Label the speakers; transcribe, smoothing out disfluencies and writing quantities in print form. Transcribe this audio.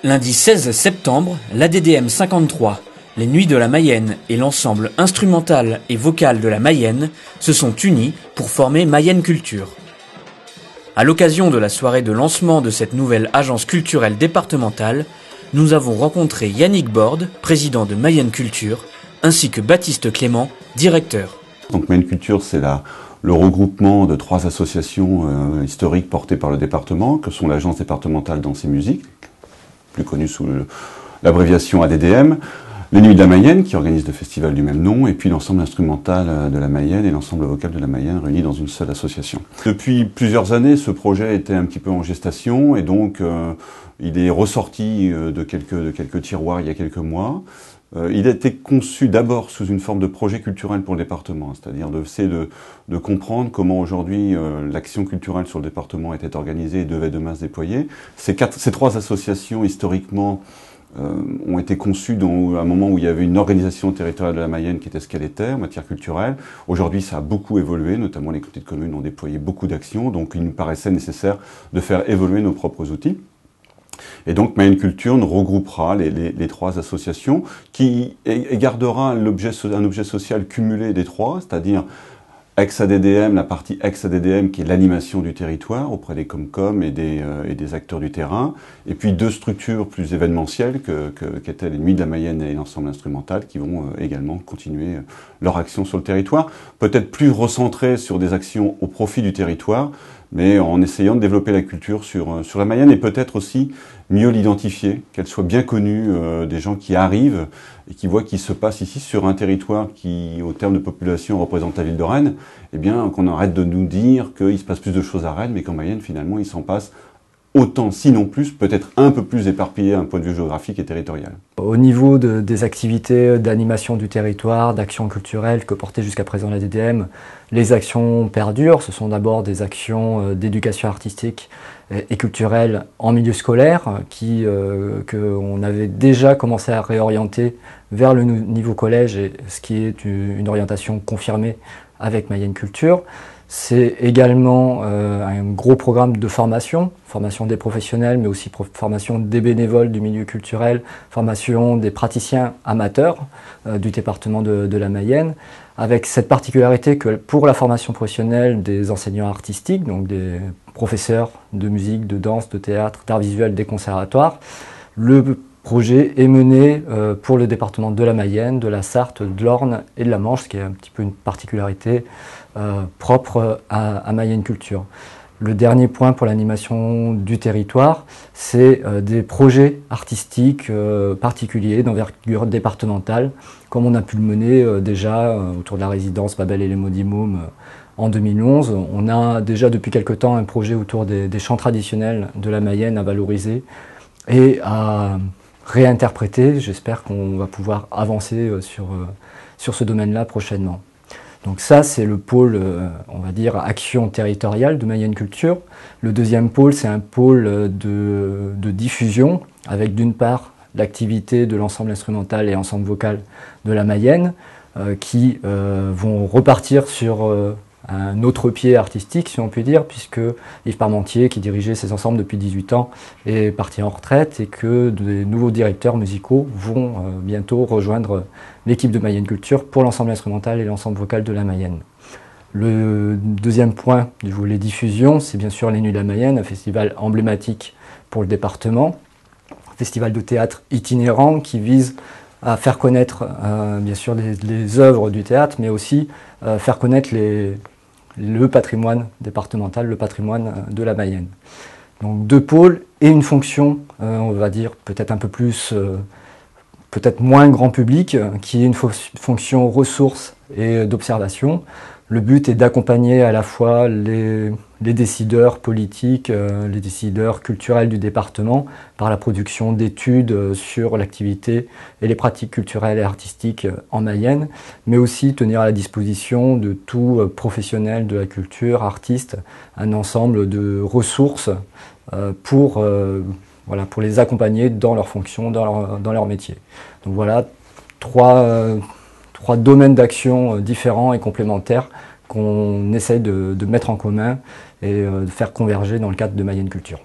Speaker 1: Lundi 16 septembre, l'ADDM 53, les Nuits de la Mayenne et l'ensemble instrumental et vocal de la Mayenne se sont unis pour former Mayenne Culture. À l'occasion de la soirée de lancement de cette nouvelle agence culturelle départementale, nous avons rencontré Yannick Borde, président de Mayenne Culture, ainsi que Baptiste Clément, directeur.
Speaker 2: Donc Mayenne Culture, c'est le regroupement de 3 associations historiques portées par le département, que sont l'Agence départementale danse et musique, plus connue sous l'abréviation ADDM, les Nuits de la Mayenne, qui organisent le festival du même nom, et puis l'ensemble instrumental de la Mayenne et l'ensemble vocal de la Mayenne réunis dans une seule association. Depuis plusieurs années, ce projet était un petit peu en gestation, et donc il est ressorti de quelques tiroirs il y a quelques mois. Il a été conçu d'abord sous une forme de projet culturel pour le département, c'est-à-dire d'essayer de comprendre comment aujourd'hui l'action culturelle sur le département était organisée et devait demain se déployer. Ces 3 associations historiquement ont été conçues à un moment où il y avait une organisation territoriale de la Mayenne qui était ce qu'elle était en matière culturelle. Aujourd'hui, ça a beaucoup évolué, notamment les communautés de communes ont déployé beaucoup d'actions, donc il nous paraissait nécessaire de faire évoluer nos propres outils. Et donc Mayenne Culture nous regroupera les 3 associations qui gardera un objet social cumulé des 3, c'est-à-dire ex-ADDM, la partie ex-ADDM qui est l'animation du territoire auprès des Comcom et des acteurs du terrain, et puis 2 structures plus événementielles qu'étaient les Nuits de la Mayenne et l'ensemble instrumental qui vont également continuer leur action sur le territoire, peut-être plus recentrées sur des actions au profit du territoire, mais en essayant de développer la culture sur la Mayenne et peut-être aussi mieux l'identifier, qu'elle soit bien connue des gens qui arrivent et qui voient qu'il se passe ici sur un territoire qui, au terme de population, représente la ville de Rennes, eh bien qu'on arrête de nous dire qu'il se passe plus de choses à Rennes, mais qu'en Mayenne, finalement, il s'en passe autant, sinon plus, peut-être un peu plus éparpillé d'un point de vue géographique et territorial.
Speaker 3: Au niveau des activités d'animation du territoire, d'actions culturelles que portait jusqu'à présent la DDM, les actions perdurent. Ce sont d'abord des actions d'éducation artistique et culturelle en milieu scolaire qu'on avait déjà commencé à réorienter vers le niveau collège, et ce qui est une orientation confirmée avec Mayenne Culture. C'est également un gros programme de formation des professionnels, mais aussi formation des bénévoles du milieu culturel, formation des praticiens amateurs du département de la Mayenne, avec cette particularité que pour la formation professionnelle des enseignants artistiques, donc des professeurs de musique, de danse, de théâtre, d'art visuel des conservatoires, le projet est mené pour le département de la Mayenne, de la Sarthe, de l'Orne et de la Manche, ce qui est un petit peu une particularité propre à Mayenne Culture. Le dernier point pour l'animation du territoire, c'est des projets artistiques particuliers d'envergure départementale, comme on a pu le mener déjà autour de la résidence Babel et les Modimoum en 2011. On a déjà depuis quelque temps un projet autour des chants traditionnels de la Mayenne à valoriser et à réinterpréter. J'espère qu'on va pouvoir avancer sur ce domaine-là prochainement. Donc ça, c'est le pôle, on va dire, action territoriale de Mayenne Culture. Le deuxième pôle, c'est un pôle de diffusion, avec d'une part l'activité de l'ensemble instrumental et ensemble vocal de la Mayenne, qui vont repartir sur un autre pied artistique, si on peut dire, puisque Yves Parmentier, qui dirigeait ces ensembles depuis 18 ans, est parti en retraite et que des nouveaux directeurs musicaux vont bientôt rejoindre l'équipe de Mayenne Culture pour l'ensemble instrumental et l'ensemble vocal de la Mayenne. Le deuxième point du volet diffusion, c'est bien sûr les Nuits de la Mayenne, un festival emblématique pour le département, un festival de théâtre itinérant qui vise à faire connaître bien sûr les œuvres du théâtre, mais aussi faire connaître le patrimoine départemental, le patrimoine de la Mayenne. Donc 2 pôles et une fonction, on va dire peut-être un peu plus, peut-être moins grand public, qui est une fonction ressources et d'observation. Le but est d'accompagner à la fois les décideurs politiques, les décideurs culturels du département par la production d'études sur l'activité et les pratiques culturelles et artistiques en Mayenne, mais aussi tenir à la disposition de tout professionnel de la culture, artiste, un ensemble de ressources pour les accompagner dans leurs fonctions, dans leur métier. Donc voilà, 3 domaines d'action différents et complémentaires qu'on essaye de mettre en commun et de faire converger dans le cadre de Mayenne Culture.